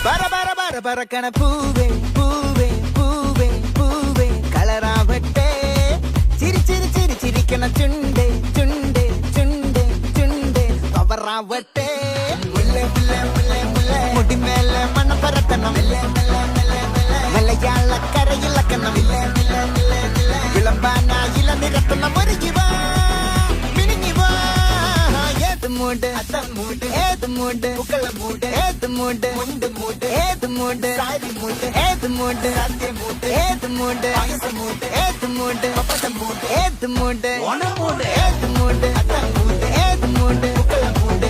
പറക്കണ പൂവേ പൂവേ പൂവേ പൂവേ കളറാവട്ടെ ചിരി ചിരി ചിരി ചിരിക്കണ ചുണ്ടേ ചുണ്ടേ ചുണ്ടേ ചുണ്ടേ പവറാവട്ടെ മുടിമേലെ മണ്ണ പറത്തണം മലയാളക്കരയിളക്കണം വിളമ്പാനായില നിരത്തണം ഒരുങ്ങിവാ മിനിങ്ങിവാ ഏത് മൂട് ഏത് മൂട് മൂട് ഏത് മൂട് മൂട് ഏത് മൂട് ഏത് മൂട് ഏത് മൂട് ഏത് മൂട് ഏത് മൂട് ഏത് മൂട് ഏത് മൂട് ഏത് മൂട്